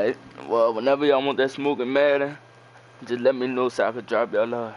Alright, well, whenever y'all want that smoking Madden, just let me know so I could drop y'all love.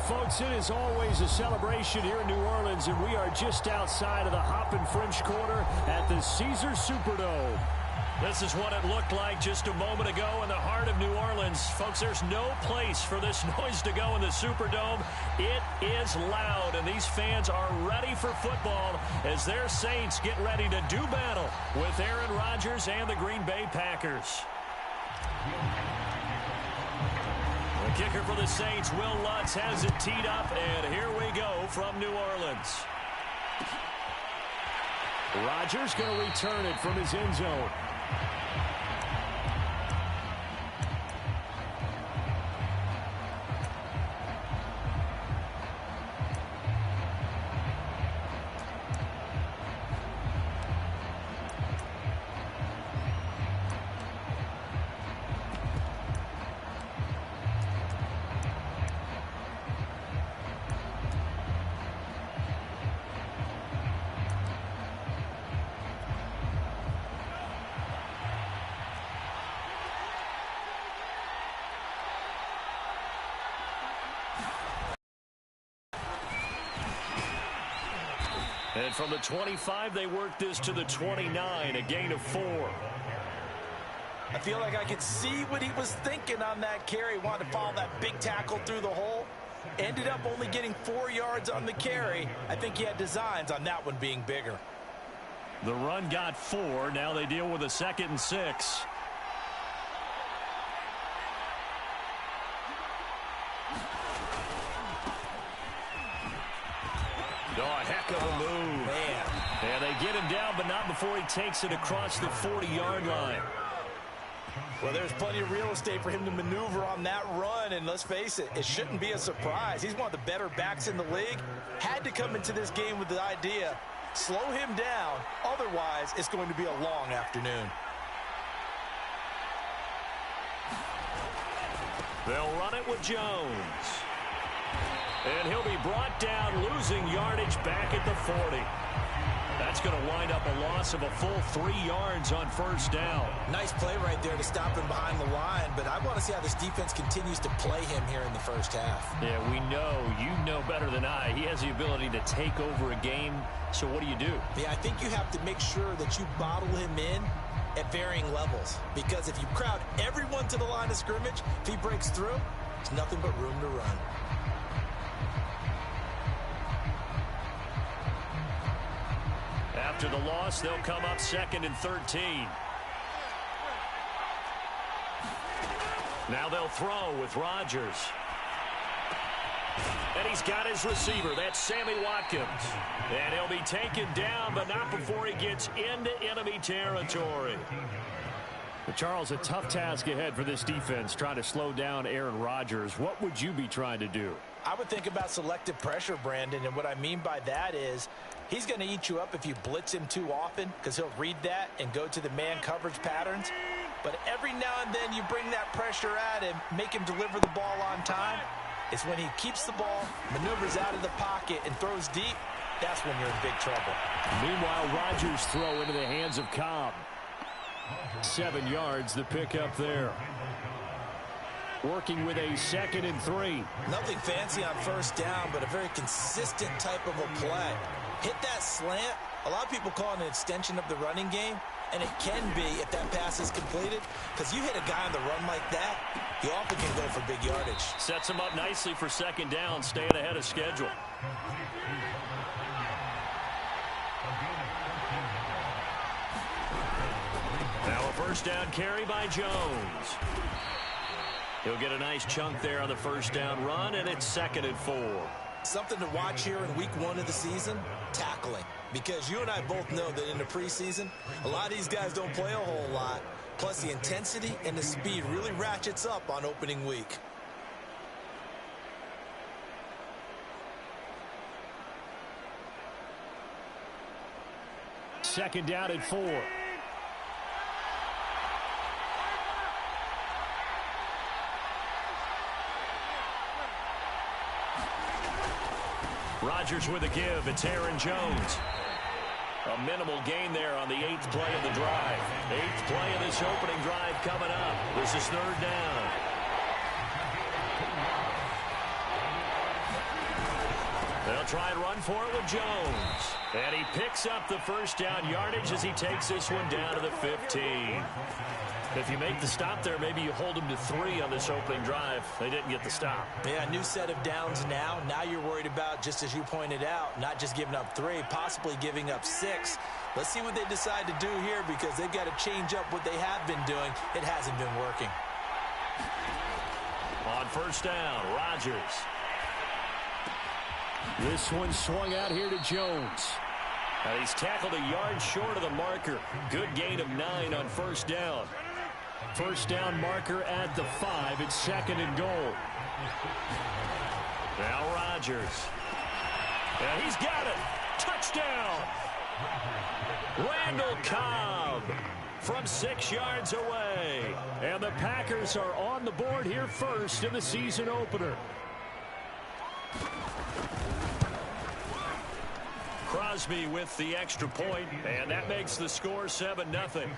Folks, it is always a celebration here in New Orleans, and we are just outside of the Hoppin' French Quarter at the Caesars Superdome. This is what it looked like just a moment ago in the heart of New Orleans. Folks, there's no place for this noise to go in the Superdome. It is loud, and these fans are ready for football as their Saints get ready to do battle with Aaron Rodgers and the Green Bay Packers. The kicker for the Saints, Will Lutz, has it teed up, and here we go from New Orleans. Rodgers going to return it from his end zone. And from the 25, they work this to the 29, a gain of 4. I feel like I could see what he was thinking on that carry. Wanted to follow that big tackle through the hole. Ended up only getting 4 yards on the carry. I think he had designs on that one being bigger. The run got 4. Now they deal with a 2nd and 6. Oh, a heck of a move. Man. And they get him down, but not before he takes it across the 40-yard line. Well, there's plenty of real estate for him to maneuver on that run, and let's face it, it shouldn't be a surprise. He's one of the better backs in the league. Had to come into this game with the idea, slow him down, otherwise it's going to be a long afternoon. They'll run it with Jones. And he'll be brought down, losing yardage back at the 40. That's going to wind up a loss of a full 3 yards on first down. Nice play right there to stop him behind the line, but I want to see how this defense continues to play him here in the first half. Yeah, we know. You know better than I. He has the ability to take over a game, so what do you do? Yeah, I think you have to make sure that you bottle him in at varying levels, because if you crowd everyone to the line of scrimmage, if he breaks through, there's nothing but room to run. After the loss, they'll come up 2nd and 13. Now they'll throw with Rodgers. And he's got his receiver. That's Sammy Watkins. And he'll be taken down, but not before he gets into enemy territory. But Charles, a tough task ahead for this defense, trying to slow down Aaron Rodgers. What would you be trying to do? I would think about selective pressure, Brandon, and what I mean by that is he's going to eat you up if you blitz him too often, because he'll read that and go to the man coverage patterns. But every now and then you bring that pressure at him, make him deliver the ball on time. It's when he keeps the ball, maneuvers out of the pocket, and throws deep, that's when you're in big trouble. Meanwhile, Rodgers' throw into the hands of Cobb. 7 yards, the pickup there. Working with a 2nd and 3. Nothing fancy on first down, but a very consistent type of a play. Hit that slant. A lot of people call it an extension of the running game, and it can be if that pass is completed, because you hit a guy on the run like that, you often can go for big yardage. Sets him up nicely for 2nd down, staying ahead of schedule. Now a first down carry by Jones. He'll get a nice chunk there on the first down run, and it's 2nd and 4. Something to watch here in week 1 of the season, tackling. Because you and I both know that in the preseason, a lot of these guys don't play a whole lot. Plus the intensity and the speed really ratchets up on opening week. Second down and 4. Rodgers with a give. It's Aaron Jones. A minimal gain there on the 8th play of the drive. 8th play of this opening drive coming up. This is 3rd down. They'll try and run for it with Jones. And he picks up the first down yardage as he takes this one down to the 15. If you make the stop there, maybe you hold them to 3 on this opening drive. They didn't get the stop. Yeah, new set of downs now. Now you're worried about, just as you pointed out, not just giving up 3, possibly giving up 6. Let's see what they decide to do here, because they've got to change up what they have been doing. It hasn't been working. On first down, Rodgers. This one swung out here to Jones. And he's tackled a yard short of the marker. Good gain of 9 on first down. First down marker at the 5. It's 2nd and goal. Now Rodgers. And he's got it. Touchdown. Randall Cobb from 6 yards away. And the Packers are on the board here first in the season opener. Crosby with the extra point, and that makes the score 7-0.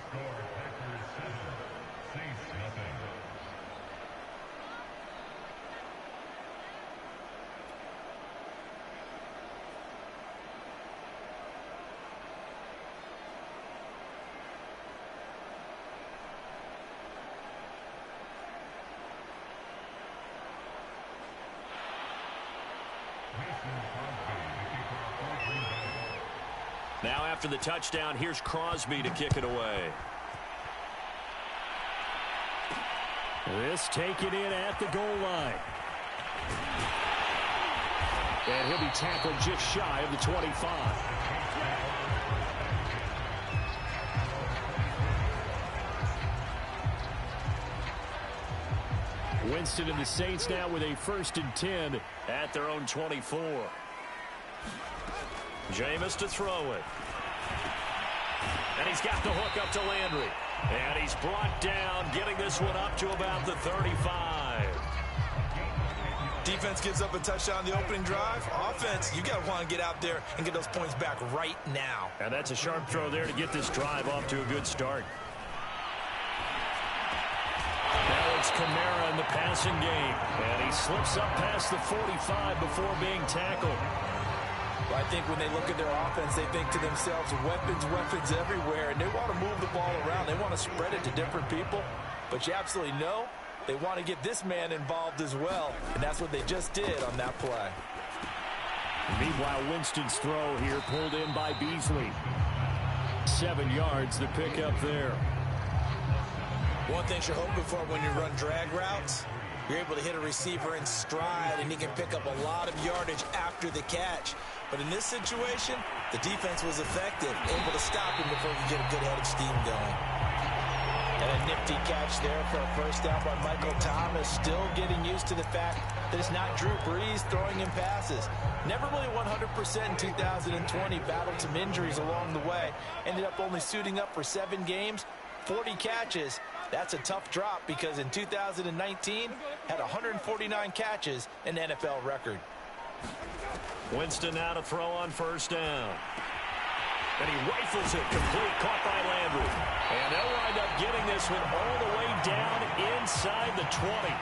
Now after the touchdown, here's Crosby to kick it away. This taken in at the goal line. And he'll be tackled just shy of the 25. Winston and the Saints now with a 1st and 10 at their own 24. Jameis to throw it. And he's got the hook up to Landry. And he's brought down, getting this one up to about the 35. Defense gives up a touchdown the opening drive. Offense, you got to want to get out there and get those points back right now. And that's a sharp throw there to get this drive off to a good start. Now it's Kamara in the passing game. And he slips up past the 45 before being tackled. Well, I think when they look at their offense, they think to themselves, weapons everywhere, and they want to move the ball around. They want to spread it to different people, but you absolutely know they want to get this man involved as well, and that's what they just did on that play. Meanwhile, Winston's throw here pulled in by Beasley. 7 yards, the pickup there. One thing you're hoping for when you run drag routes, you're able to hit a receiver in stride, and he can pick up a lot of yardage after the catch. But in this situation, the defense was effective, able to stop him before he could get a good head of steam going. And a nifty catch there for a first down by Michael Thomas, still getting used to the fact that it's not Drew Brees throwing him passes. Never really 100% in 2020, battled some injuries along the way. Ended up only suiting up for 7 games, 40 catches. That's a tough drop because in 2019, had 149 catches, an NFL record. Winston now to throw on first down. And he rifles it complete, caught by Landry. And they'll wind up getting this one all the way down inside the 20.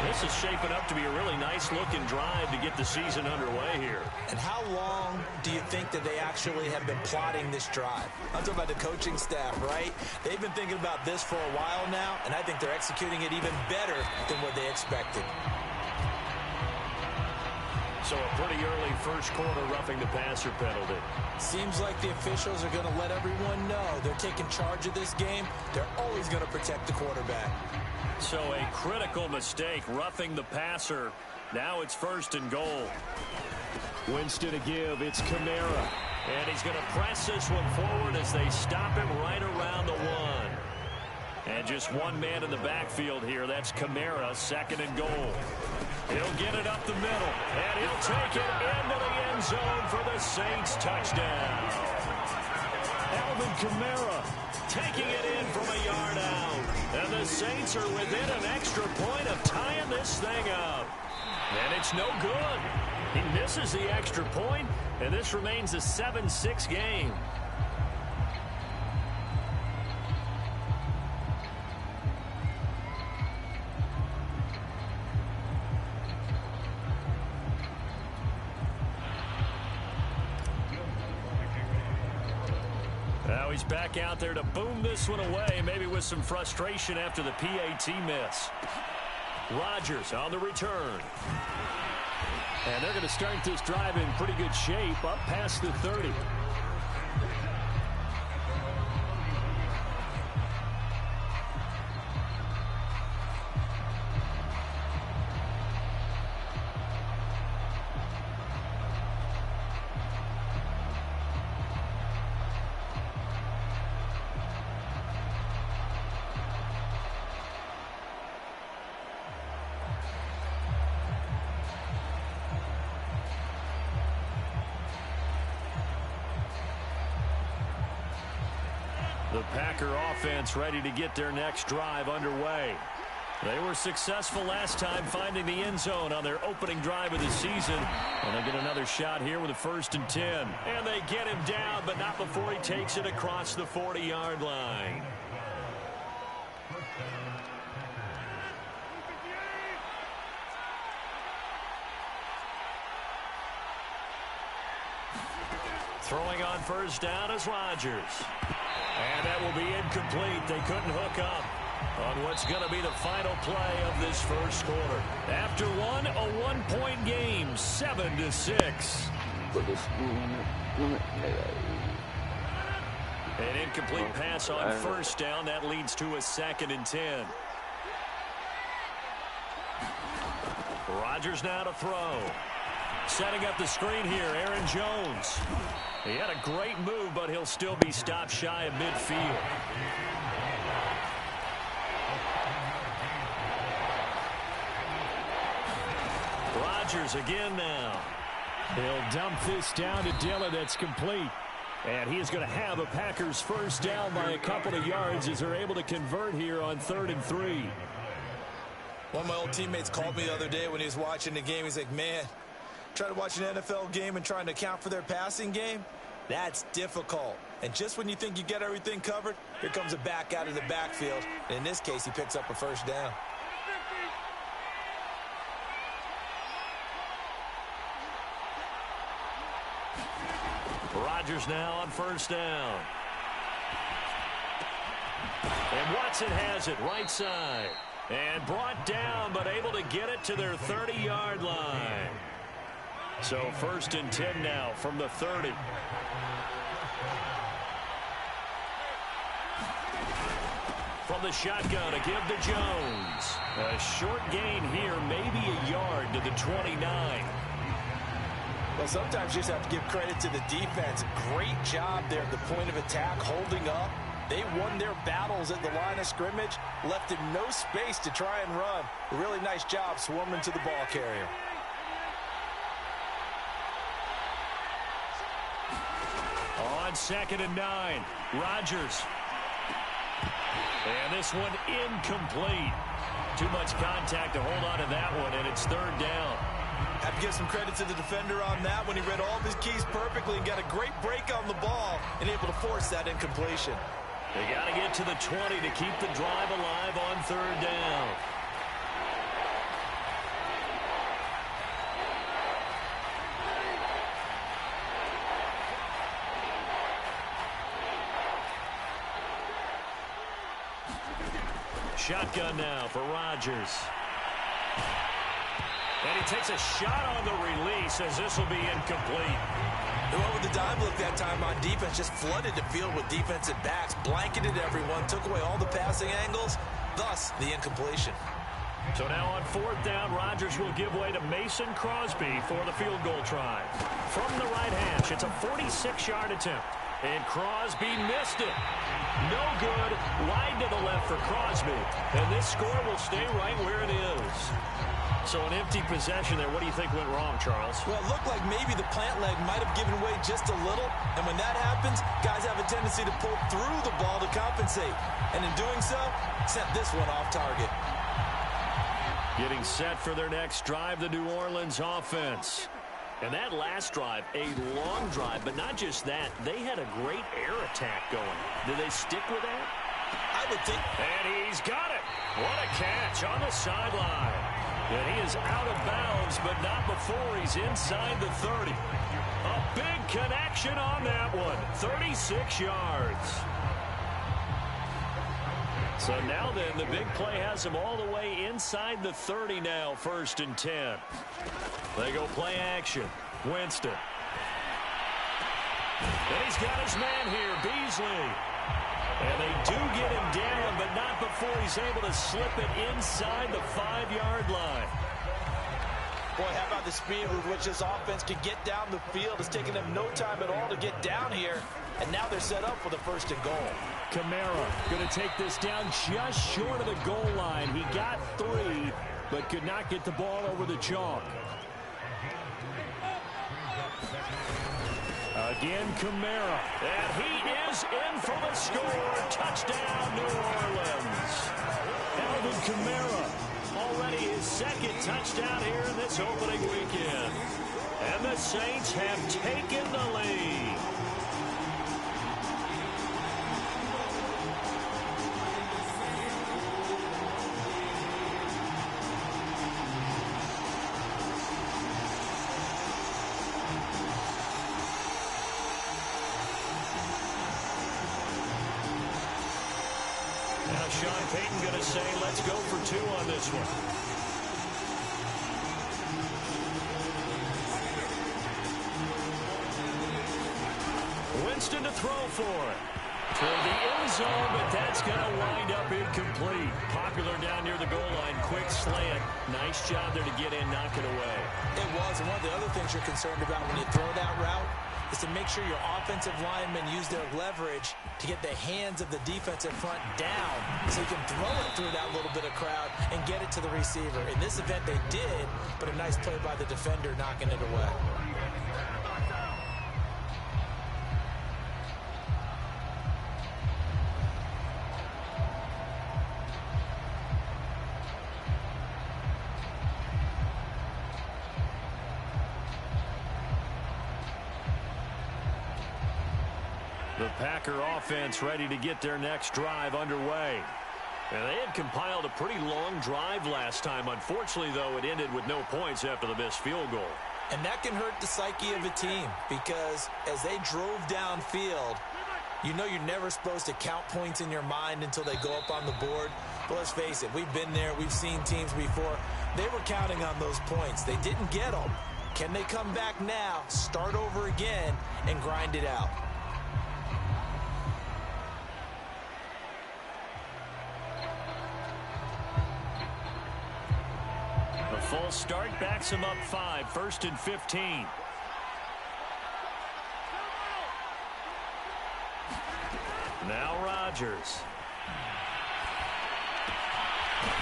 This is shaping up to be a really nice-looking drive to get the season underway here. And how long do you think that they actually have been plotting this drive? I'm talking about the coaching staff, right? They've been thinking about this for a while now, and I think they're executing it even better than what they expected. So a pretty early first quarter roughing the passer penalty. Seems like the officials are going to let everyone know they're taking charge of this game. They're always going to protect the quarterback. So a critical mistake, roughing the passer. Now it's 1st and goal. Winston to give. It's Kamara. And he's going to press this one forward as they stop him right around the 1. And just one man in the backfield here. That's Kamara, 2nd and goal. He'll get it up the middle. And he'll take it into the end zone for the Saints touchdown. Alvin Kamara taking it in from a yard out. And the Saints are within an extra point of tying this thing up. And it's no good. He misses the extra point, and this remains a 7-6 game. Now he's back out there to boom this one away, maybe with some frustration after the PAT miss. Rodgers on the return. And they're going to start this drive in pretty good shape, up past the 30. The Packer offense ready to get their next drive underway. They were successful last time finding the end zone on their opening drive of the season. And they get another shot here with a 1st and 10. And they get him down, but not before he takes it across the 40-yard line. Throwing on 1st down is Rodgers. And that will be incomplete. They couldn't hook up on what's going to be the final play of this first quarter. After one, a 1-point game, 7-6. An incomplete pass on 1st down. That leads to a 2nd and 10. Rodgers now to throw. Setting up the screen here, Aaron Jones. He had a great move, but he'll still be stopped shy of midfield. Rodgers again now. He'll dump this down to Dillon. That's complete. And he is going to have a Packers 1st down by a couple of yards as they're able to convert here on 3rd and 3. One of my old teammates called me the other day when he was watching the game. He's like, man, try to watch an NFL game and trying to account for their passing game? That's difficult. And just when you think you get everything covered, here comes a back out of the backfield. And in this case, he picks up a 1st down. Rodgers now on 1st down. And Watson has it right side. And brought down, but able to get it to their 30-yard line. So 1st and 10 now from the 30. From the shotgun, a give to Jones. A short gain here, maybe a yard to the 29. Well, sometimes you just have to give credit to the defense. Great job there at the point of attack, holding up. They won their battles at the line of scrimmage, left him no space to try and run. A really nice job swarming to the ball carrier. On 2nd and 9, Rodgers. And this one incomplete. Too much contact to hold on to that one, and it's 3rd down. Have to give some credit to the defender on that when he read all of his keys perfectly and got a great break on the ball and able to force that incompletion. They got to get to the 20 to keep the drive alive on 3rd down. Shotgun now for Rodgers. And he takes a shot on the release as this will be incomplete. They went with the dime look that time on defense, just flooded the field with defensive backs, blanketed everyone, took away all the passing angles, thus the incompletion. So now on 4th down, Rodgers will give way to Mason Crosby for the field goal try. From the right hash, it's a 46-yard attempt. And Crosby missed it. No good. Wide to the left for Crosby. And this score will stay right where it is. So an empty possession there. What do you think went wrong, Charles? Well, it looked like maybe the plant leg might have given way just a little. And when that happens, guys have a tendency to pull through the ball to compensate. And in doing so, sent this one off target. Getting set for their next drive, the New Orleans offense. And that last drive, a long drive, but not just that. They had a great air attack going. Did they stick with that? I would think. And he's got it. What a catch on the sideline. And he is out of bounds, but not before he's inside the 30. A big connection on that one. 36 yards. So now then, the big play has him all the way inside the 30 now, 1st and 10. They go play action. Winston. And he's got his man here, Beasley. And they do get him down, but not before he's able to slip it inside the 5-yard line. Boy, how about the speed with which this offense can get down the field? It's taken them no time at all to get down here, and now they're set up for the 1st and goal. Kamara going to take this down just short of the goal line. He got 3, but could not get the ball over the chalk. Again, Kamara. And he is in for the score. Touchdown, New Orleans. Alvin Kamara, already his 2nd touchdown here in this opening weekend. And the Saints have taken the lead. Now Sean Payton going to say, let's go for 2 on this one. Winston to throw for it. Toward the end zone, but that's going to wind up incomplete. Popular down near the goal line. Quick slant. Nice job there to get in, knock it away. It was, and one of the other things you're concerned about when you throw that route is to make sure your offensive linemen use their leverage to get the hands of the defensive front down so you can throw it through that little bit of crowd and get it to the receiver. In this event, they did, but a nice play by the defender knocking it away. The Packer offense ready to get their next drive underway. And they had compiled a pretty long drive last time. Unfortunately, though, it ended with no points after the missed field goal. And that can hurt the psyche of a team because as they drove downfield, you know you're never supposed to count points in your mind until they go up on the board. But let's face it, we've been there. We've seen teams before. They were counting on those points. They didn't get them. Can they come back now, start over again, and grind it out? Full start backs him up 5, 1st and 15. Now Rodgers.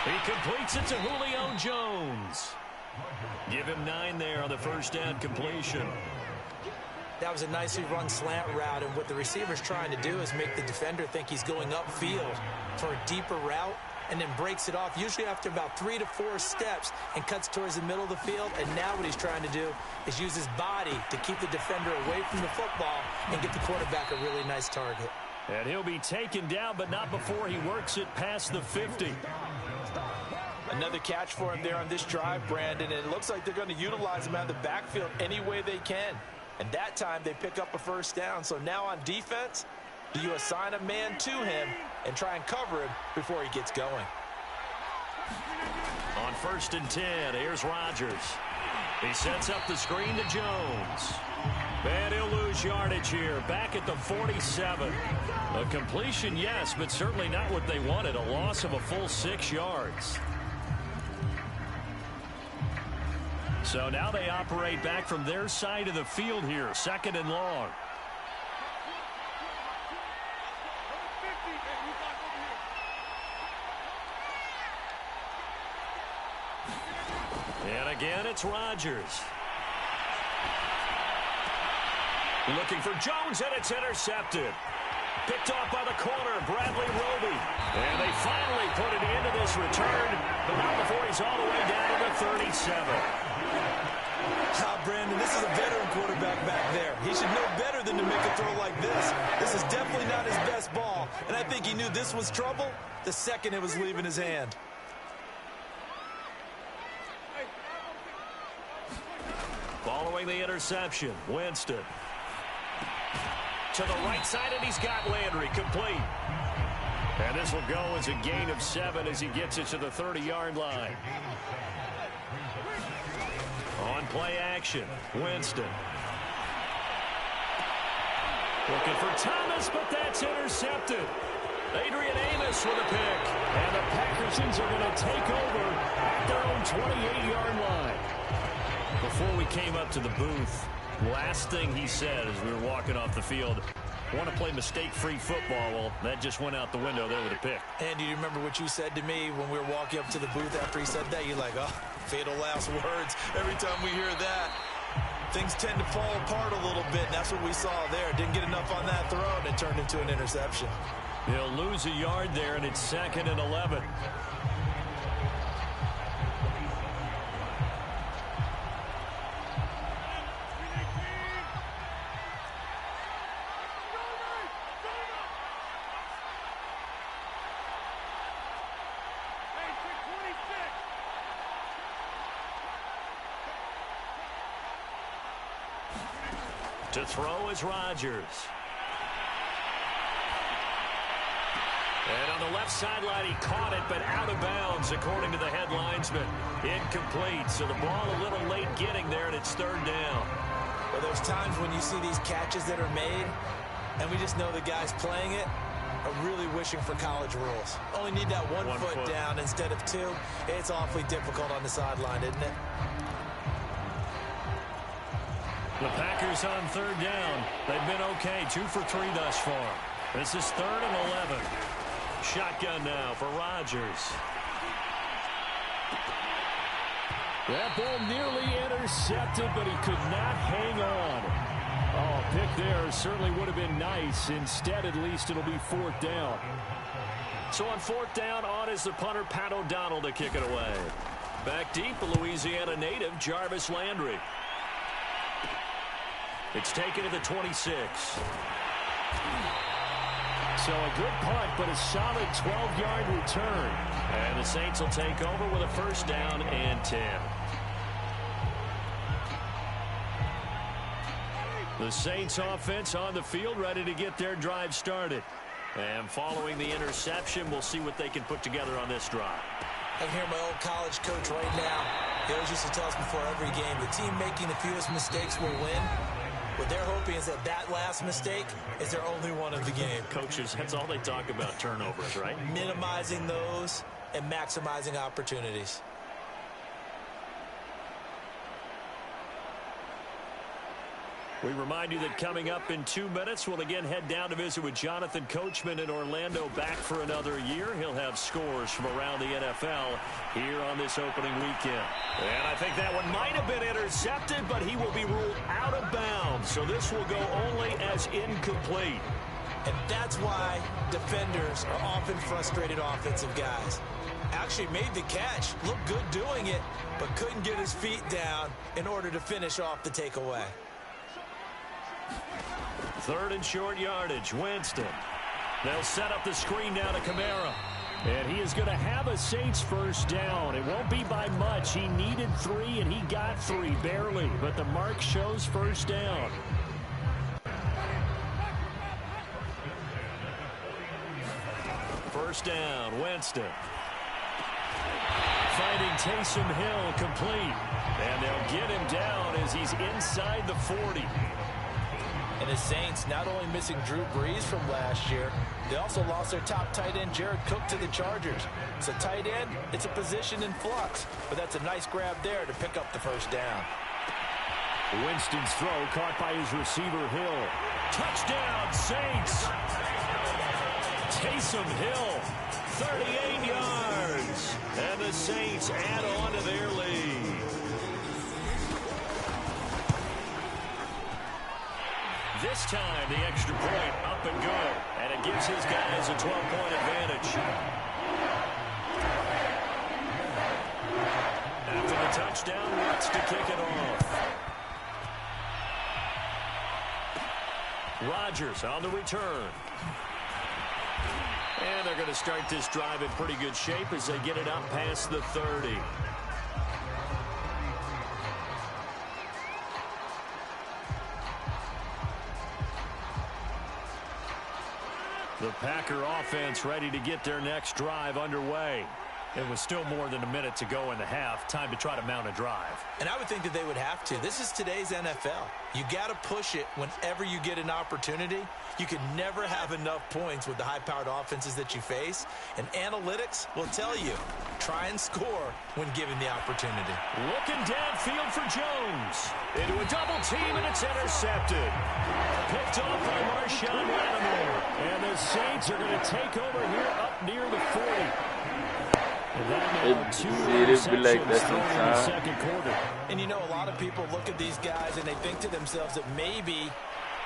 He completes it to Julio Jones. Give him 9 there on the 1st down completion. That was a nicely run slant route, and what the receiver's trying to do is make the defender think he's going upfield for a deeper route, and then breaks it off, usually after about 3 to 4 steps, and cuts towards the middle of the field. And now what he's trying to do is use his body to keep the defender away from the football and get the quarterback a really nice target. And he'll be taken down, but not before he works it past the 50. Another catch for him there on this drive, Brandon, and it looks like they're going to utilize him out of the backfield any way they can. And that time they pick up a 1st down. So now on defense, do you assign a man to him and try and cover him before he gets going? On 1st and 10, here's Rodgers. He sets up the screen to Jones. And he'll lose yardage here, back at the 47. A completion, yes, but certainly not what they wanted. A loss of a full 6 yards. So now they operate back from their side of the field here, 2nd and long. And again, it's Rodgers. Looking for Jones, and it's intercepted. Picked off by the corner, Bradley Roby. And they finally put it into this return, but not before he's all the way down to the 37. Brandon, this is a veteran quarterback back there. He should know better than to make a throw like this. This is definitely not his best ball, and I think he knew this was trouble the second it was leaving his hand. Following the interception, Winston. To the right side, and he's got Landry complete. And this will go as a gain of 7 as he gets it to the 30-yard line. On play action, Winston. Looking for Thomas, but that's intercepted. Adrian Amos with a pick. And the Packersons are going to take over at their own 28-yard line. Before we came up to the booth, last thing he said as we were walking off the field, want to play mistake-free football. Well, that just went out the window there with a pick. And do you remember what you said to me when we were walking up to the booth after he said that? You're like, oh, fatal last words. Every time we hear that, things tend to fall apart a little bit, and that's what we saw there. Didn't get enough on that throw, and it turned into an interception. He'll lose a yard there, and it's 2nd and 11. To throw is Rodgers. And on the left sideline, he caught it, but out of bounds, according to the head linesman. Incomplete, so the ball a little late getting there, and it's 3rd down. Well, there's times when you see these catches that are made, and we just know the guys playing it are really wishing for college rules. Only need that one foot down instead of 2. It's awfully difficult on the sideline, isn't it? The Packers on 3rd down. They've been okay, 2 for 3 thus far. This is 3rd and 11. Shotgun now for Rodgers. That ball nearly intercepted, but he could not hang on. Oh, a pick there certainly would have been nice. Instead, at least, it'll be 4th down. So on 4th down, on is the punter, Pat O'Donnell, to kick it away. Back deep, the Louisiana native, Jarvis Landry. It's taken to the 26. So a good punt, but a solid 12-yard return. And the Saints will take over with a 1st down and 10. The Saints offense on the field, ready to get their drive started. And following the interception, we'll see what they can put together on this drive. I can hear my old college coach right now. He always used to tell us before every game, the team making the fewest mistakes will win. What they're hoping is that that last mistake is their only one of the game. Coaches, that's all they talk about, turnovers, right? Minimizing those and maximizing opportunities. We remind you that coming up in 2 minutes, we'll again head down to visit with Jonathan Coachman in Orlando, back for another year. He'll have scores from around the NFL here on this opening weekend. And I think that one might have been intercepted, but he will be ruled out of bounds. So this will go only as incomplete. And that's why defenders are often frustrated offensive guys. Actually made the catch, looked good doing it, but couldn't get his feet down in order to finish off the takeaway. 3rd and short yardage, Winston. They'll set up the screen down to Kamara. And he is going to have a Saints 1st down. It won't be by much. He needed 3, and he got 3, barely. But the mark shows 1st down. First down, Winston. Finding Taysom Hill complete. And they'll get him down as he's inside the 40. And the Saints not only missing Drew Brees from last year, they also lost their top tight end, Jared Cook, to the Chargers. So tight end, it's a position in flux. But that's a nice grab there to pick up the 1st down. Winston's throw caught by his receiver, Hill. Touchdown, Saints! Taysom Hill, 38 yards. And the Saints add on to their lead. This time, the extra point up and good. And it gives his guys a 12-point advantage. After the touchdown, wants to kick it off. Rodgers on the return. And they're going to start this drive in pretty good shape as they get it up past the 30. The Packer offense ready to get their next drive underway. It was still more than a minute to go in the half. Time to try to mount a drive. And I would think that they would have to. This is today's NFL. You got to push it whenever you get an opportunity. You can never have enough points with the high-powered offenses that you face. And analytics will tell you, try and score when given the opportunity. Looking downfield for Jones. Into a double team, and it's intercepted. Picked off by Marshawn Lattimore. And the Saints are going to take over here up near the 40. It be like that sometimes. And you know, a lot of people look at these guys and they think to themselves that maybe,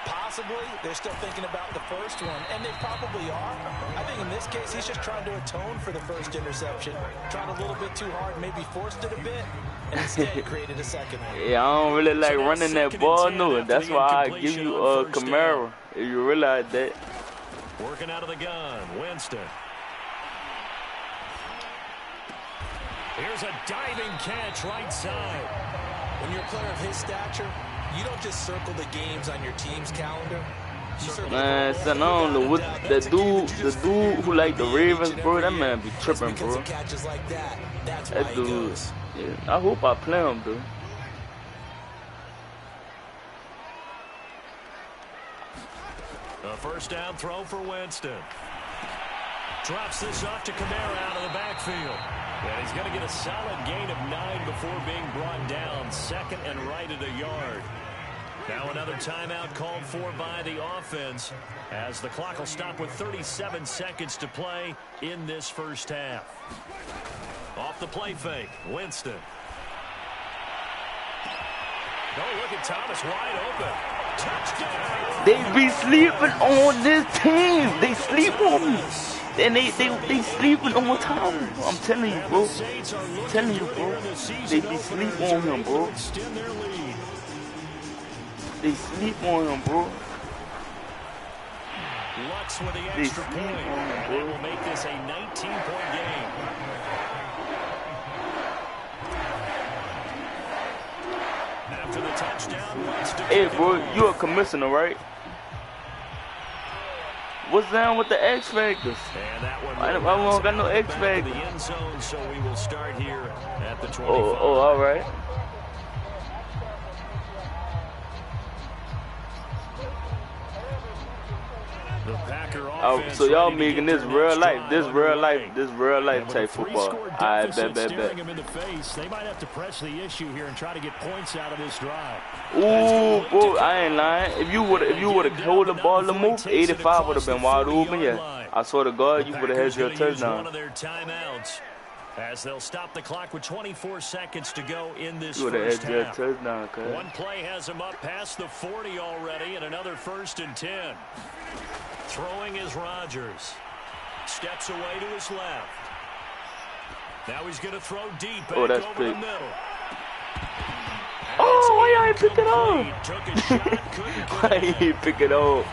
possibly, they're still thinking about the first one, and they probably are. I think in this case, he's just trying to atone for the first interception. Tried a little bit too hard, maybe forced it a bit, and instead created a second one. Yeah, I don't really like running that ball, no. That's why I give you Camaro, if you realize that. Working out of the gun, Winston. Here's a diving catch right side. When you're a player of his stature, you don't just circle the games on your team's calendar. Man, son, I don't know what the dude who like the Ravens, bro. That man be tripping, bro. That dude. Yeah, I hope I play him, dude. A first down throw for Winston. Drops this off to Kamara out of the backfield. And he's going to get a solid gain of 9 before being brought down. Second and right at a yard. Now another timeout called for by the offense as the clock will stop with 37 seconds to play in this first half. Off the play fake, Winston. Oh, look at Thomas wide open. Touchdown! They be sleeping on this team. They sleep on me. And they sleeping on time. I'm telling you, bro. I'm telling you, bro. They be sleep on him, bro. They sleep on him, bro. Lux with the extra point. And they will make this a 19-point game. After the touchdown, hey, bro, you a commissioner, right? What's down with the X Factors? I don't got no X Factors. The end zone, so we will start here at the 25. Oh, all right. The Packer offense so y'all making this real life type football. I bet. They might have to press the issue here and try to get points out of this drive. Ooh, bro, I ain't lying. If you would have held the ball to move, 85 would have been wide open. Yeah, I swear to God, you would have had your touchdown. One of their timeouts as they'll stop the clock with 24 seconds to go in this you first had your half. touchdown, One play has him up past the 40 already, and another 1st and 10. Throwing is Rodgers. Steps away to his left. Now he's going to throw deep back that's over big. the middle. Oh, why you pick it up? Took a shot, Why you pick it up?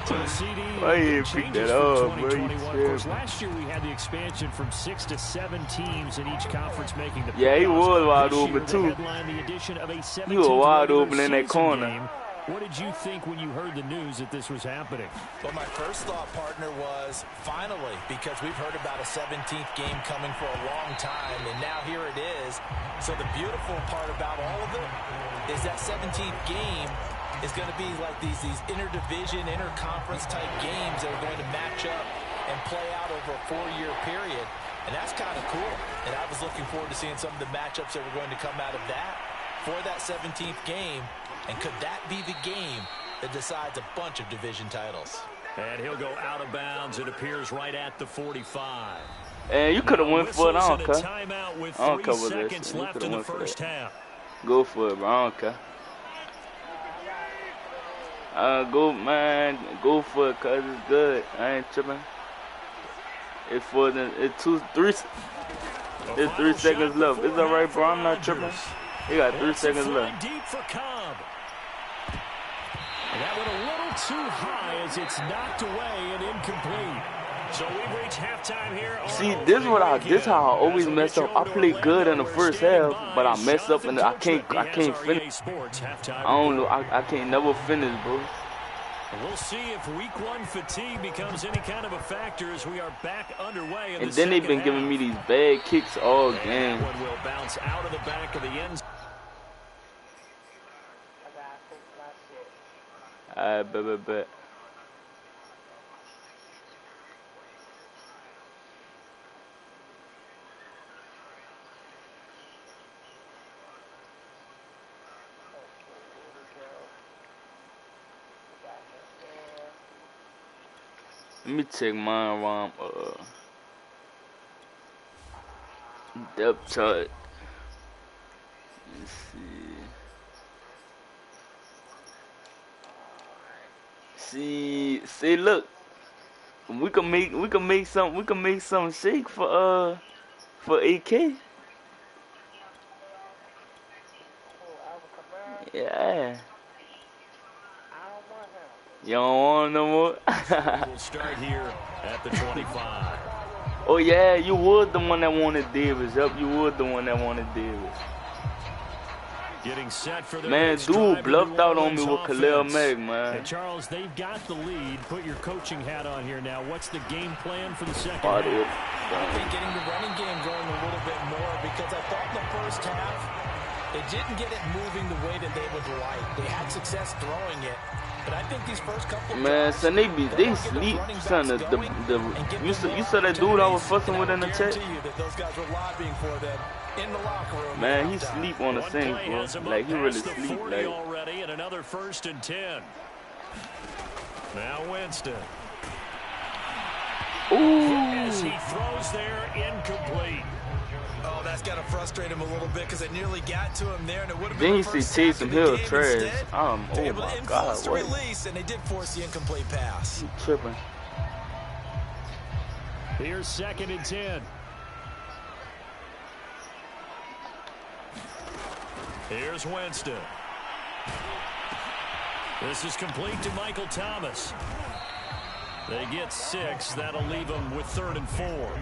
Why you pick Changes that for up, bro? 2021. Of course, last year we had the expansion from 6 to 7 teams in each conference making the playoffs. Yeah, he was wide This year, open too. they headlined the addition of a 17th He was wide regular open in that season corner. game. What did you think when you heard the news that this was happening? Well, my first thought, partner, was finally, because we've heard about a 17th game coming for a long time, and now here it is. So the beautiful part about all of it is that 17th game is going to be like these interdivision, interconference type games that are going to match up and play out over a 4-year period. And that's kind of cool. And I was looking forward to seeing some of the matchups that were going to come out of that for that 17th game. And could that be the game that decides a bunch of division titles? And he'll go out of bounds. It appears right at the 45. And you could have went for it. I don't care. Timeout with I don't 3 care what seconds this. You left coulda in the went for first that. half. Go for it, bro. I don't care. Go for it, cause it's good. I ain't tripping. It's 3 seconds left. It's alright, bro. I'm not tripping. You got 3 seconds left. Deep for Cobb. And that went a little too high as it's knocked away and incomplete. So we've reached halftime here. See, this how I always mess up. I play good in the first half, but I mess up and I can't finish. I don't know. I can't never finish, bro. We'll see if week one fatigue becomes any kind of a factor as we are back underway. And then they've been giving me these bad kicks all game. That one will bounce out of the back of the end. Bet. Let me check mine while I'm depth chart. Let's see. See, look. We can make some shake for AK. Yeah. You don't want no more? We'll start here at the 25. Oh yeah, you would the one that wanted Davis. Yep, you would the one that wanted Davis. Getting set for the man, dude bluffed out on me with Khalil Mack, man. And Charles, they've got the lead. Put your coaching hat on here now. What's the game plan for the second half? I think getting the running game going a little bit more, because I thought in the first half they didn't get it moving the way that they would like. They had success throwing it. But I think these first couple man, son, they sleep, son. You saw that dude I was fussing with in the chat? Man, he sleep on the same, bro. Like, he really sleep, like. Already and another 1st and 10. Now Winston. Ooh. As he throws there, incomplete. Oh, that's got to frustrate him a little bit, because it nearly got to him there, and it would have been. Then you the see Taysom Hill trash. Oh my God! The release, and they did force the incomplete pass. You tripping? Here's 2nd and 10. Here's Winston. This is complete to Michael Thomas. They get 6. That'll leave them with 3rd and 4.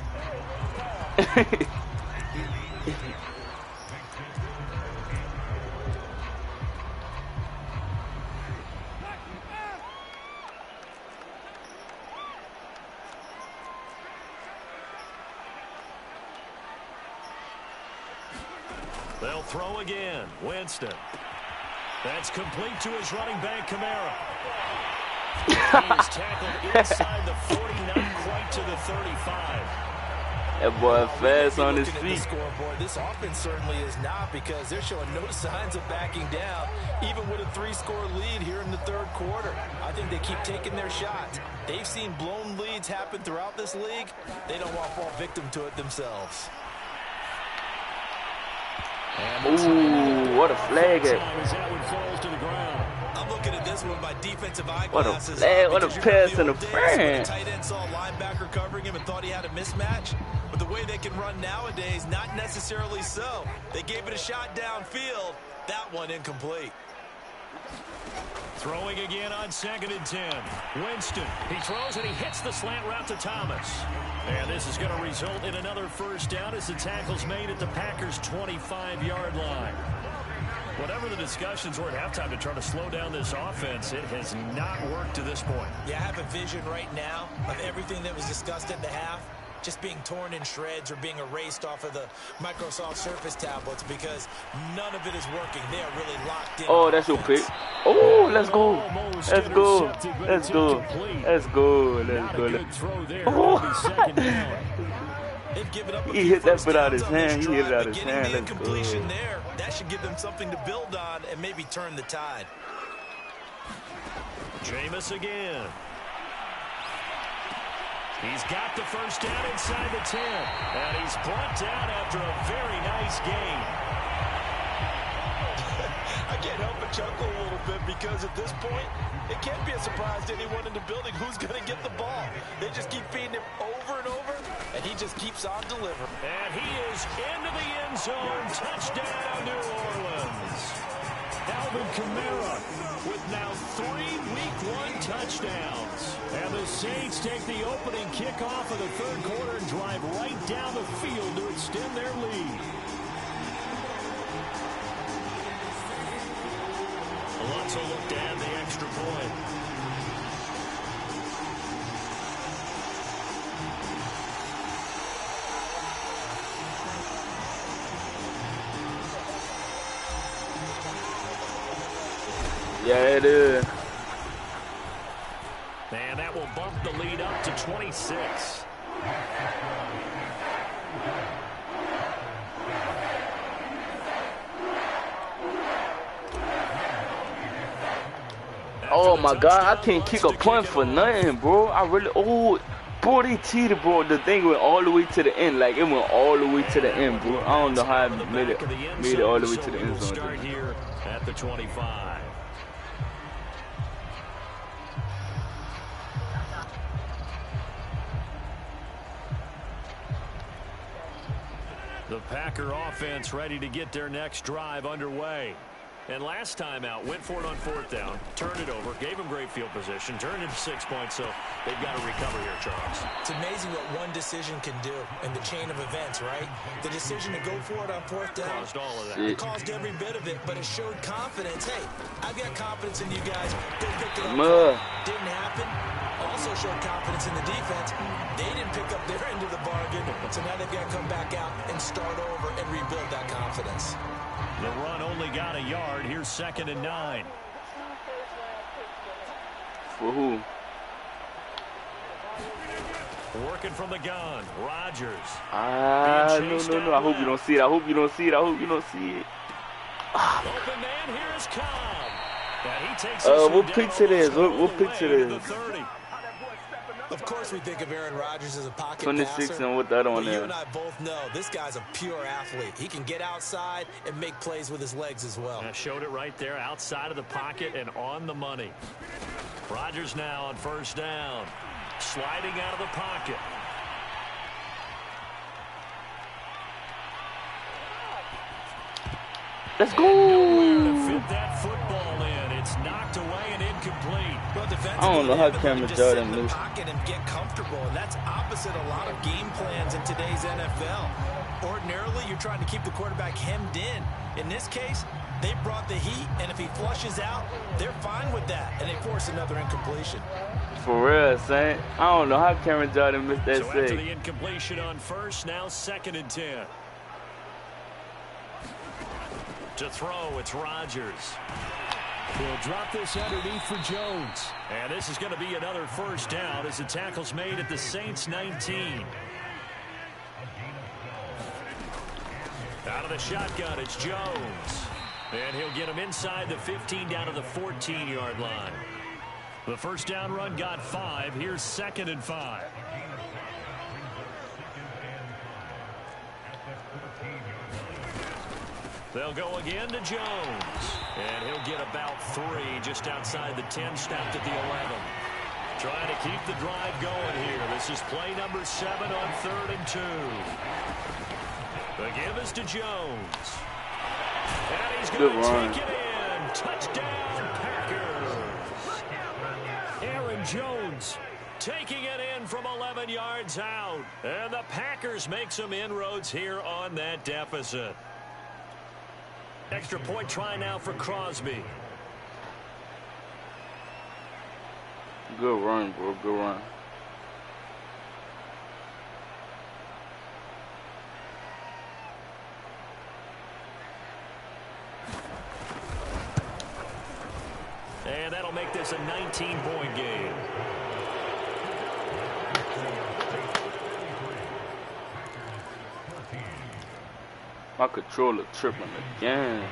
They'll throw again. Winston. That's complete to his running back, Kamara. He is tackled inside the 40, not quite to the 35. That boy fast on his feet. Scoreboard. This offense certainly is not, because they're showing no signs of backing down, even with a 3-score lead here in the 3rd quarter. I think they keep taking their shots. They've seen blown leads happen throughout this league. They don't want to fall victim to it themselves. Ooh, what a flag at. I'm looking at this one by defensive eyeglasses. What a flag, what a pass in the front. Tight end saw a linebacker covering him and thought he had a mismatch. But the way they can run nowadays, not necessarily so. They gave it a shot downfield. That one incomplete. Throwing again on 2nd and 10. Winston, he throws and he hits the slant route to Thomas. And this is going to result in another 1st down as the tackle's made at the Packers' 25-yard line. Whatever the discussions were at halftime to try to slow down this offense, it has not worked to this point. Yeah, I have a vision right now of everything that was discussed at the half just being torn in shreds or being erased off of the Microsoft Surface tablets, because none of it is working. They are really locked in. Oh, that's your pick. Oh, let's go. Let's go. Let's go. Let's go. Let's go. Oh. He hit that foot out of his hand. He hit it out of his hand. Let's go. There, that should give them something to build on and maybe turn the tide. Jameis again. He's got the 1st down inside the 10. And he's brought down after a very nice game. I can't help but chuckle a little bit, because at this point, it can't be a surprise to anyone in the building who's going to get the ball. They just keep feeding him over and over, and he just keeps on delivering. And he is into the end zone. Touchdown, New Orleans. Alvin Kamara with now 3 Week 1 touchdowns. And the Saints take the opening kickoff of the 3rd quarter and drive right down the field to extend their lead. Alonso looked to add the extra point. Yeah, it is. And that will bump the lead up to 26. Oh my God, I can't kick a punt for nothing, bro. I really, bro, they cheated, bro. The thing went all the way to the end, like it went all the way to the end, bro. I don't know how I made it all the way to the end zone. Start here at the 25. The Packer offense ready to get their next drive underway. And last time out, went for it on 4th down, turned it over, gave them great field position, turned into 6 points, so they've got to recover here, Charles. It's amazing what one decision can do in the chain of events, right? The decision to go for it on 4th down caused all of that. It caused every bit of it, but it showed confidence. Hey, I've got confidence in you guys. Go pick it up. Didn't happen. Also showed confidence in the defense. They didn't pick up their end of the bargain, so now they've got to come back out and start over and rebuild that confidence. The run only got a yard. Here's 2nd and 9. For who? Working from the gun. Rodgers. No. I hope you don't see it. I hope you don't see it. Open man, here is Cobb. And he takes what picture it is? What picture it is? Of course we think of Aaron Rodgers as a pocket 26 passer, and what the other one but you is. and I both know this guy's a pure athlete. He can get outside and make plays with his legs as well. I showed it right there, outside of the pocket and on the money. Rodgers now on 1st down. Sliding out of the pocket. Let's go. Nowhere to fit that football in. It's knocked away and incomplete. Well, I don't know how Cameron Jordan moves. Pocket and get comfortable, and that's opposite a lot of game plans in today's NFL. Ordinarily, you're trying to keep the quarterback hemmed in. In this case, they brought the heat, and if he flushes out, they're fine with that, and they force another incompletion. For real, Saint. I don't know how Cameron Jordan missed that So after save. the incompletion on 1st, now 2nd and 10. To throw, it's Rodgers. He'll drop this underneath for Jones. And this is going to be another 1st down as the tackle's made at the Saints 19. Out of the shotgun, it's Jones. And he'll get him inside the 15 down to the 14-yard line. The 1st down run got 5. Here's 2nd and 5. They'll go again to Jones. And he'll get about 3 just outside the 10, stopped at the 11. Trying to keep the drive going here. This is play number 7 on 3rd and 2. The give is to Jones. And he's going to take it in. Touchdown, Packers. Aaron Jones taking it in from 11 yards out. And the Packers make some inroads here on that deficit. Extra point try now for Crosby. Good run, bro. Good run. And that'll make this a 19-point game. My controller tripping again.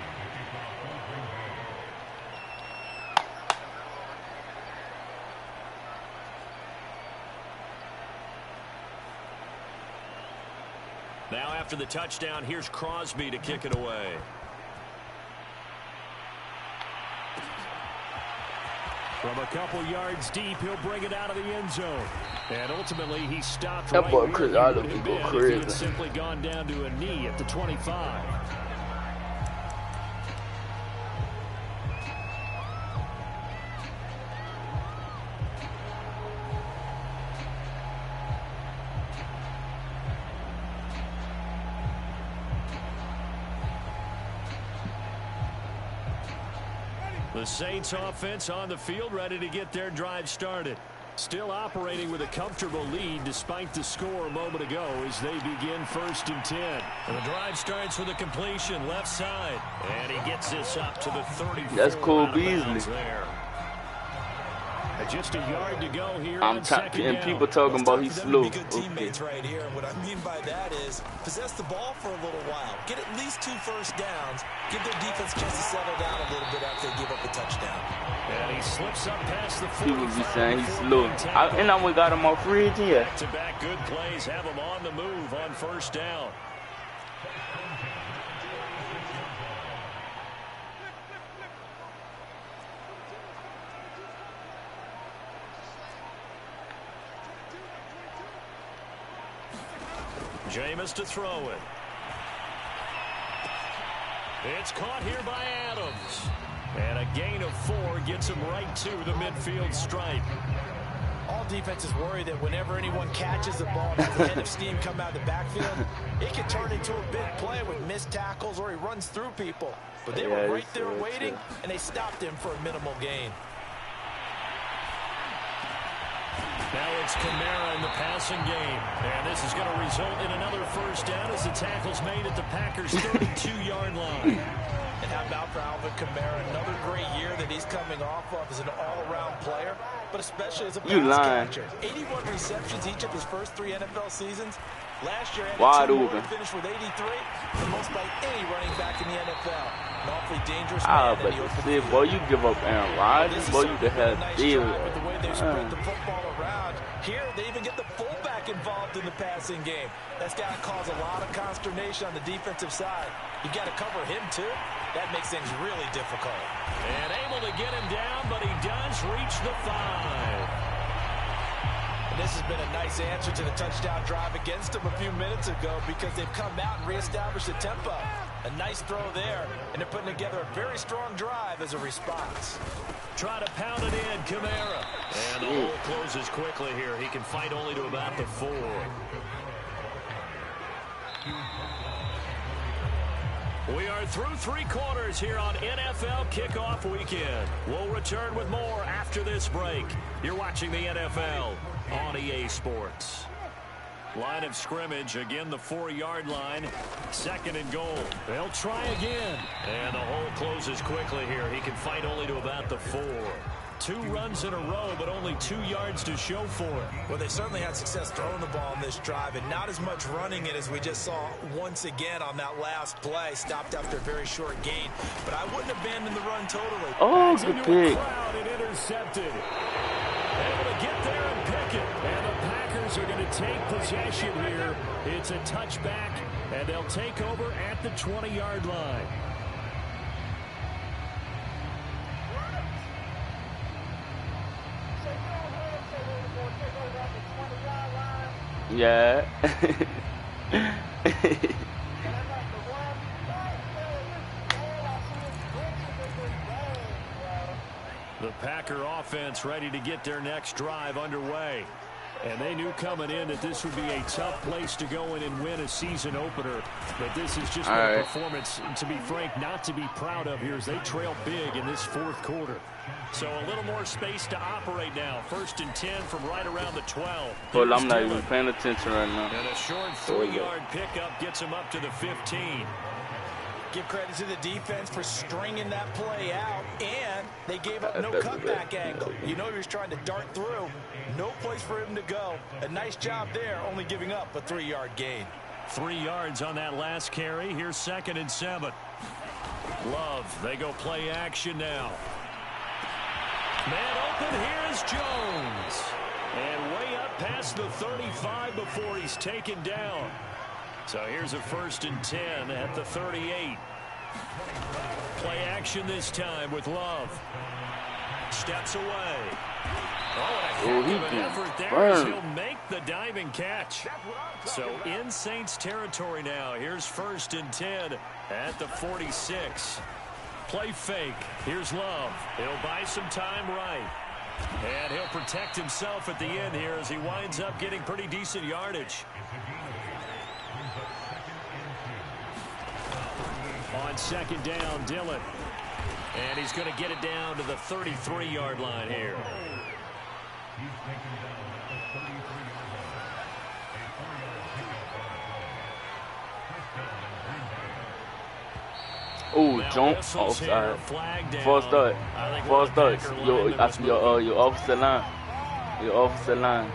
Now after the touchdown, here's Crosby to kick it away. From a couple yards deep, he'll bring it out of the end zone. And ultimately, he stopped right where he would have been if he had simply gone down to a knee at the 25. The Saints offense on the field, ready to get their drive started. Still operating with a comfortable lead despite the score a moment ago as they begin 1st and 10. And the drive starts with a completion left side. And he gets this up to the 34. That's Cole Beasley. There. Just a yard to go here. I'm and people talking about he's slow. Be good teammates right here. And what I mean by that is possess the ball for a little while. Get at least 2 first downs. Give their defense a chance to settle down a little bit after they give up a touchdown. And he slips up past the 45. People be saying he's slow. And I got him on free agent yet. Back-to-back good plays have him on the move on 1st down. Jameis to throw it. It's caught here by Adams. And a gain of 4 gets him right to the midfield stripe. All defenses worry that whenever anyone catches the ball and has a head of steam come out of the backfield, it can turn into a big play with missed tackles or he runs through people. But they were right there waiting, and they stopped him for a minimal gain. Now it's Kamara in the passing game. And this is going to result in another 1st down as the tackle's made at the Packers' 32-yard line. And how about for Alvin Kamara? Another great year that he's coming off of as an all-around player, but especially as a pass catcher. 81 receptions each of his first 3 NFL seasons. Last year, wide open. Finished with 83, the most by any running back in the NFL. An awfully dangerous but boy, you give up Aaron Rodgers, boy, you could have David. With the way they spread the football around. Here, they even get the fullback involved in the passing game. That's got to cause a lot of consternation on the defensive side. You got to cover him, too. That makes things really difficult. And able to get him down, but he does reach the 5. And this has been a nice answer to the touchdown drive against them a few minutes ago because they've come out and reestablished the tempo. A nice throw there, and they're putting together a very strong drive as a response. Try to pound it in, Kamara. And the hole closes quickly here. He can fight only to about the 4. We are through 3 quarters here on NFL Kickoff Weekend. We'll return with more after this break. You're watching the NFL on EA Sports. Line of scrimmage, again the 4-yard line. 2nd and goal. They'll try again. And the hole closes quickly here. He can fight only to about the 4. 2 runs in a row, but only 2 yards to show for it. Well, they certainly had success throwing the ball on this drive, and not as much running it as we just saw once again on that last play. Stopped after a very short gain, but I wouldn't abandon the run totally. Oh, good pick. And intercepted. Able to get there and pick it. And the Packers are going to take possession here. It's a touchback, and they'll take over at the 20-yard line. Yeah. The Packer offense ready to get their next drive underway. And they knew coming in that this would be a tough place to go in and win a season opener. But this is just a performance, to be frank, not to be proud of here as they trail big in this 4th quarter. So a little more space to operate now. 1st and 10 from right around the 12. Well, I'm not even paying attention right now. And a short 3-yard pickup gets him up to the 15. Give credit to the defense for stringing that play out, and they gave up no cutback angle. You know he was trying to dart through. No place for him to go. A nice job there, only giving up a 3-yard gain. 3 yards on that last carry. Here's 2nd and 7. Love, they go play action now. Man open, here is Jones. And way up past the 35 before he's taken down. So here's a 1st and 10 at the 38. Play action this time with Love. Steps away. Oh, and a heck of an effort there as he'll make the diving catch. So in Saints territory now. Here's 1st and 10 at the 46. Play fake. Here's Love. He'll buy some time right. And he'll protect himself at the end here as he winds up getting pretty decent yardage. On 2nd down, Dillon. And he's going to get it down to the 33-yard line here. Oh, jump offside. False start. False start. Your offset line. Your offset line.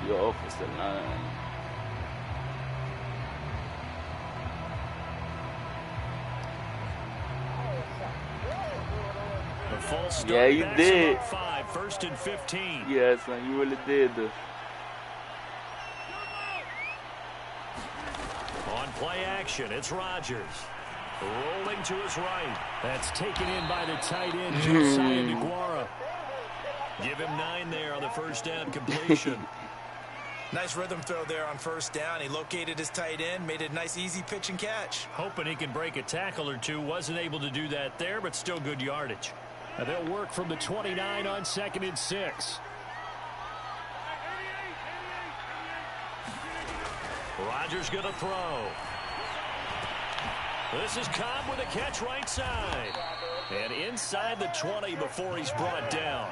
Your offset line. Yeah, you did. 1st and 15. Yeah, son, you really did, though. On play action, it's Rodgers. Rolling to his right. That's taken in by the tight end, Josiah DeGuara. Give him 9 there on the first down completion. Nice rhythm throw there on first down. He located his tight end, made it a nice easy pitch and catch. Hoping he can break a tackle or two. Wasn't able to do that there, but still good yardage. And they'll work from the 29 on 2nd and 6. Rodgers going to throw. This is Cobb with a catch right side. And inside the 20 before he's brought down.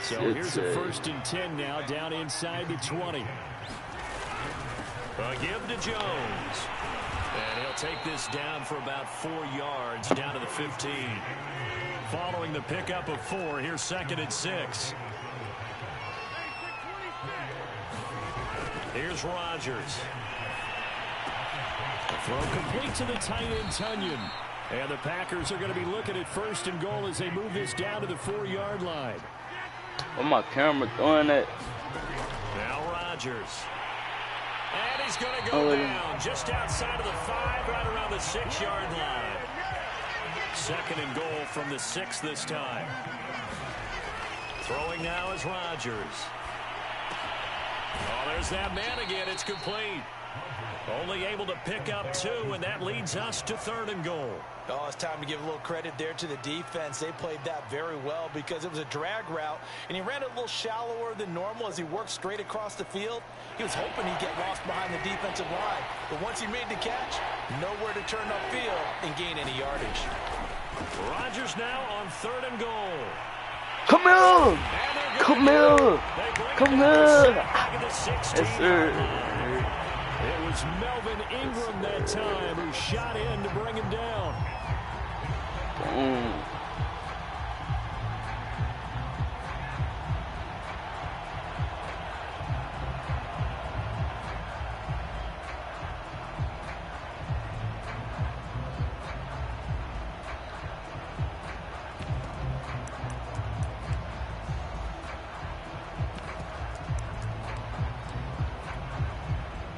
So here's a 1st and 10 now, down inside the 20. A give to Jones. And he'll take this down for about 4 yards, down to the 15. Following the pickup of 4, here's 2nd and 6. Here's Rodgers. The throw complete to the tight end, Tunyon. And the Packers are going to be looking at 1st and goal as they move this down to the 4-yard line. Oh, my camera throwing that. Now Rodgers. And he's going to go down just outside of the 5, right around the 6-yard line. 2nd and goal from the 6 this time. Throwing now is Rodgers. Oh, there's that man again. It's complete. Only able to pick up 2, and that leads us to 3rd and goal. Oh, it's time to give a little credit there to the defense. They played that very well because it was a drag route, and he ran it a little shallower than normal as he worked straight across the field. He was hoping he'd get lost behind the defensive line, but once he made the catch, nowhere to turn upfield and gain any yardage. Rodgers now on 3rd and goal. Come here! Come here! Come here! Yes, sir. It was Melvin Ingram that time who shot in to bring him down. Boom.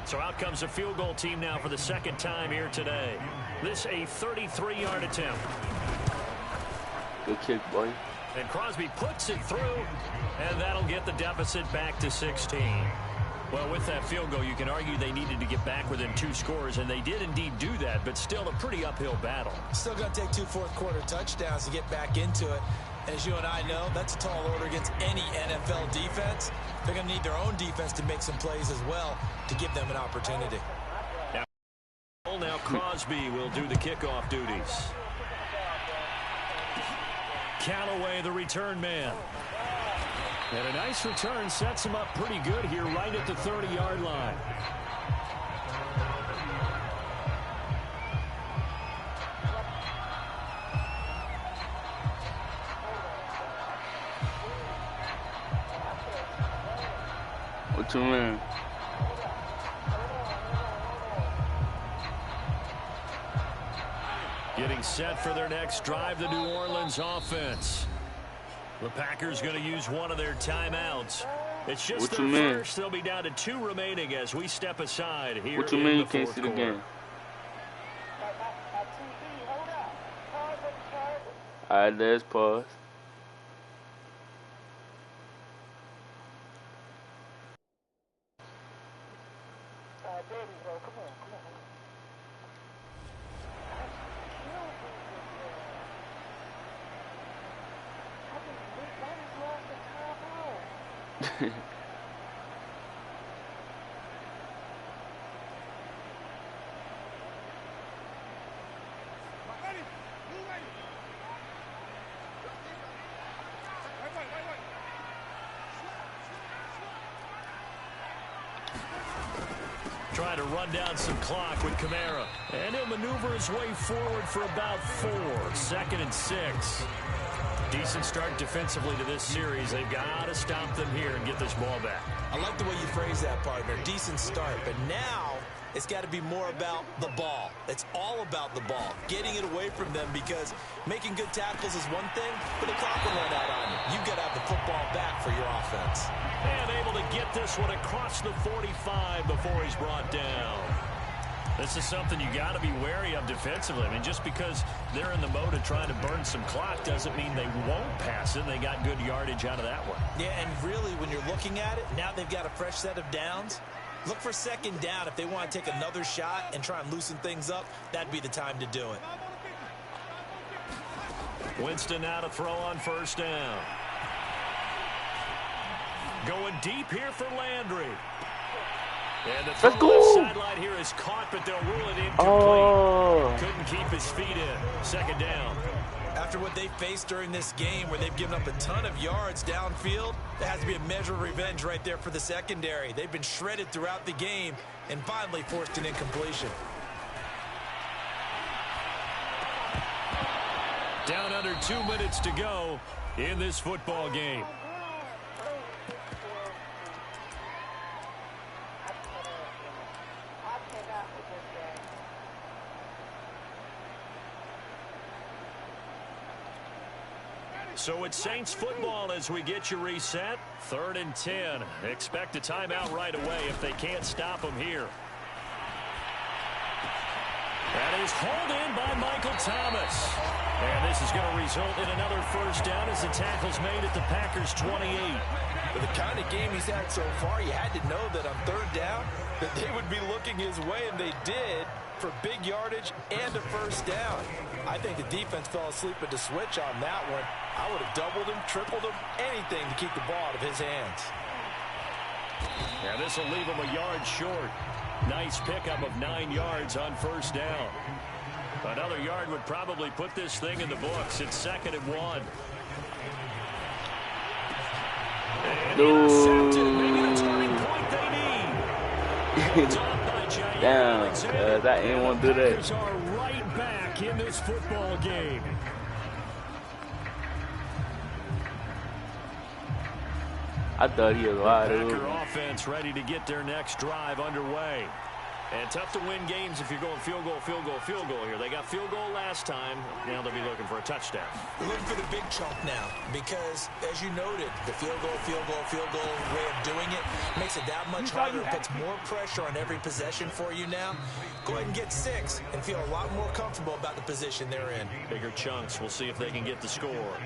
So out comes a field goal team now for the 2nd time here today. This a 33-yard attempt. Good kick, boy. And Crosby puts it through, and that'll get the deficit back to 16. Well, with that field goal, you can argue they needed to get back within 2 scores, and they did indeed do that, but still a pretty uphill battle. Still going to take 2 fourth-quarter touchdowns to get back into it. As you and I know, that's a tall order against any NFL defense. They're going to need their own defense to make some plays as well to give them an opportunity. Now Crosby will do the kickoff duties. Callaway, the return man. And a nice return sets him up pretty good here right at the 30-yard line. What you mean? Getting set for their next drive, the New Orleans offense. The Packers going to use one of their timeouts. It's just their first. They'll be down to 2 remaining as we step aside here. What you mean you can't see the game? All right, let's pause. try to run down some clock with Kamara. And he'll maneuver his way forward for about 4. 2nd and 6. Decent start defensively to this series. They've got to stop them here and get this ball back. I like the way you phrase that, partner. Decent start. But now it's got to be more about the ball. It's all about the ball. Getting it away from them, because making good tackles is one thing, but the clock will run out on you. You've got to have the football back for your offense. And able to get this one across the 45 before he's brought down. This is something you got to be wary of defensively. I mean, just because they're in the mode of trying to burn some clock doesn't mean they won't pass it. They got good yardage out of that one. Yeah, and really, when you're looking at it, now they've got a fresh set of downs. Look for 2nd down. If they want to take another shot and try and loosen things up, that'd be the time to do it. Winston now to throw on 1st down. Going deep here for Landry. And the throw on the sideline here is caught, but they'll rule it incomplete. Couldn't keep his feet in. 2nd down. After what they faced during this game, where they've given up a ton of yards downfield, there has to be a measure of revenge right there for the secondary. They've been shredded throughout the game and finally forced an incompletion. Down under 2 minutes to go in this football game. So it's Saints football as we get you reset. 3rd and 10. Expect a timeout right away if they can't stop them here. That is hauled in by Michael Thomas. And this is going to result in another 1st down as the tackle's made at the Packers' 28. For the kind of game he's had so far, you had to know that on 3rd down that they would be looking his way, and they did, for big yardage and a 1st down. I think the defense fell asleep at the switch on that one. I would have doubled him, tripled him, anything to keep the ball out of his hands. Yeah, this will leave him a yard short. Nice pickup of 9 yards on 1st down. Another yard would probably put this thing in the books. It's 2nd and 1. And intercepted. Maybe the turning point they need. Damn, cuz I didn't want to do that. Packers are right back in this football game. I thought he was wide Packer open. offense ready to get their next drive underway. And tough to win games if you're going field goal, field goal, field goal here. They got field goal last time. Now they'll be looking for a touchdown. We're looking for the big chunk now because, as you noted, the field goal way of doing it makes it that much harder. It puts more pressure on every possession for you now. Go ahead and get 6 and feel a lot more comfortable about the position they're in. Bigger chunks. We'll see if they can get the score.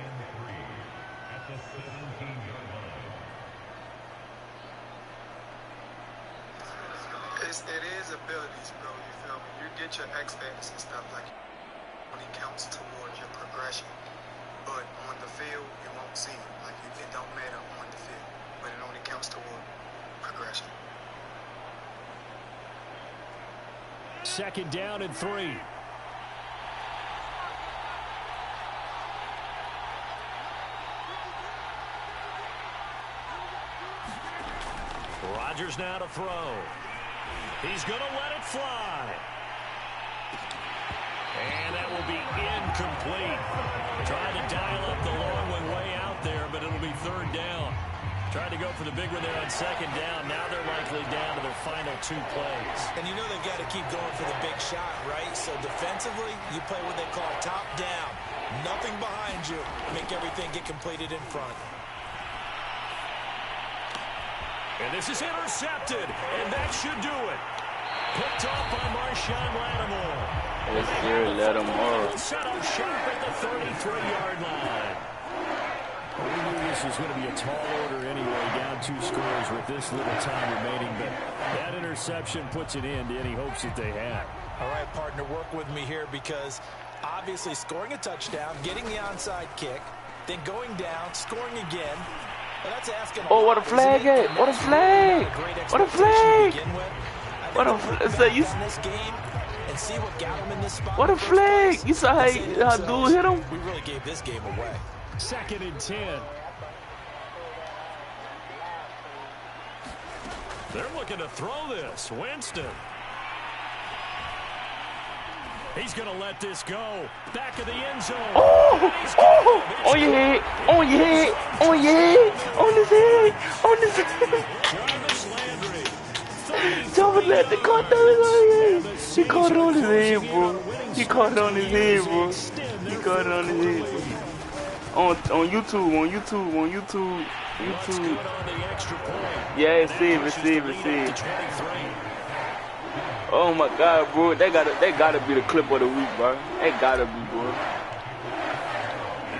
It is abilities, bro. You feel me? You get your X factors and stuff like when it counts towards your progression, but on the field you won't see it. Like it don't matter on the field, but it only counts toward progression. 2nd down and 3. Rodgers now to throw. He's going to let it fly. And that will be incomplete. Trying to dial up the long one way out there, but it'll be 3rd down. Tried to go for the big one there on 2nd down. Now they're likely down to their final 2 plays. And you know they've got to keep going for the big shot, right? So defensively, you play what they call top down. Nothing behind you. Make everything get completed in front. And this is intercepted, and that should do it. Picked off by Marshawn Lattimore. Yes, sir, Lattimore. Set up shop at the 33-yard line. We knew this was going to be a tall order anyway, down 2 scores with this little time remaining, but that interception puts an end to any hopes that they had. All right, partner, work with me here because obviously scoring a touchdown, getting the onside kick, then going down, scoring again. Well, that's asking Oh, what a flag! What a flag! What a flag! What a flag! So you what a flag! You saw how dude hit him? We really gave this game away. 2nd and 10. They're looking to throw this. Winston. He's going to let this go. Back of the end zone. Oh! On your head. On your head. On your head. On his head. On his head. Jarvis Landry. Jarvis Landry caught that on his head. He caught it on his head, bro. He caught it on his head, bro. He caught it on his head, bro. On YouTube, on YouTube, on YouTube. YouTube. Yeah, save it, save it, save it. Oh my God, bro, that gotta be the clip of the week, bro. That gotta be, bro.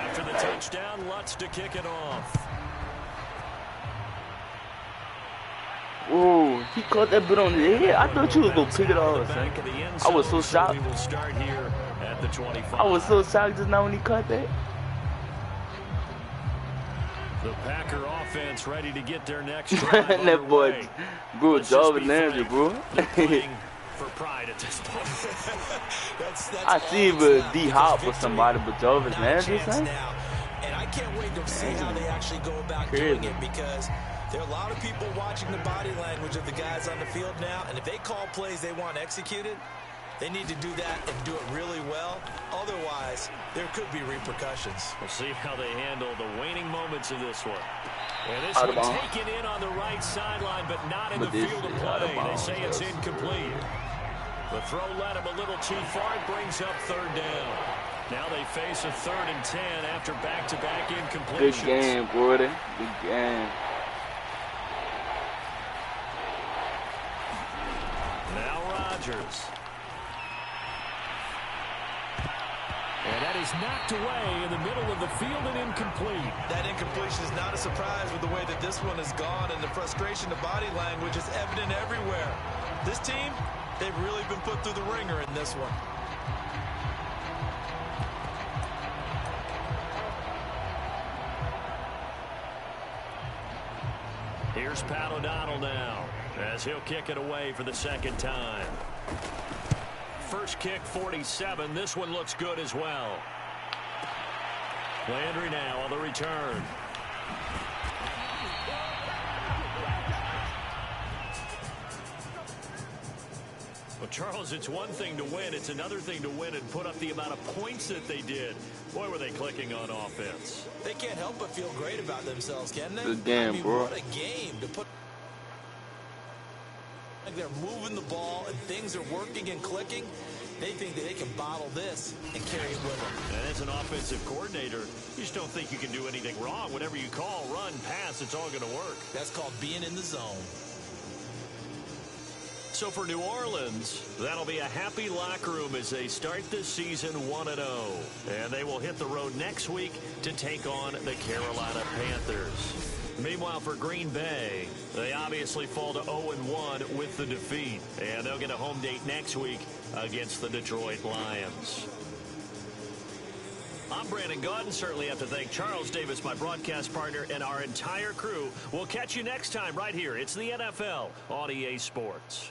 After the touchdown, Lutz to kick it off. Oh, he caught that bit on his head. I thought you was gonna pick it off, son. I was so shocked. We will start here at the 25. I was so shocked just now when he caught that. The Packer offense ready to get their next drive. That boy, bro, Jarvis Landry, bro. For pride at this point. that's I see it with D-Hop or somebody, but Jarvis Landry, son. And I can't wait to see how they actually go about doing it, because there are a lot of people watching the body language of the guys on the field now, and if they call plays they want executed, they need to do that and do it really well. Otherwise, there could be repercussions. We'll see how they handle the waning moments of this one. And this one taken in on the right sideline, but not in the field of play. They say it's incomplete. The throw led him a little too far. It brings up third down. Now they face a 3rd and 10 after back-to-back incompletions. Good game, Gordon. Good game. Now Rodgers. And that is knocked away in the middle of the field and incomplete. That incompletion is not a surprise with the way that this one has gone, and the frustration of body language is evident everywhere. This team, they've really been put through the ringer in this one. Here's Pat O'Donnell now, as he'll kick it away for the second time. First kick, 47. This one looks good as well. Landry now on the return. Well, Charles, it's one thing to win. It's another thing to win and put up the amount of points that they did. Boy, were they clicking on offense. They can't help but feel great about themselves, can they? Good game, bro. What a game to put. Like they're moving the ball and things are working and clicking. They think that they can bottle this and carry it with them. And as an offensive coordinator, you just don't think you can do anything wrong. Whatever you call, run, pass, it's all going to work. That's called being in the zone. So for New Orleans, that'll be a happy locker room as they start this season 1-0. And they will hit the road next week to take on the Carolina Panthers. Meanwhile, for Green Bay, they obviously fall to 0-1 with the defeat. And they'll get a home date next week against the Detroit Lions. I'm Brandon Gaudin. Certainly have to thank Charles Davis, my broadcast partner, and our entire crew. We'll catch you next time right here. It's the NFL on EA Sports.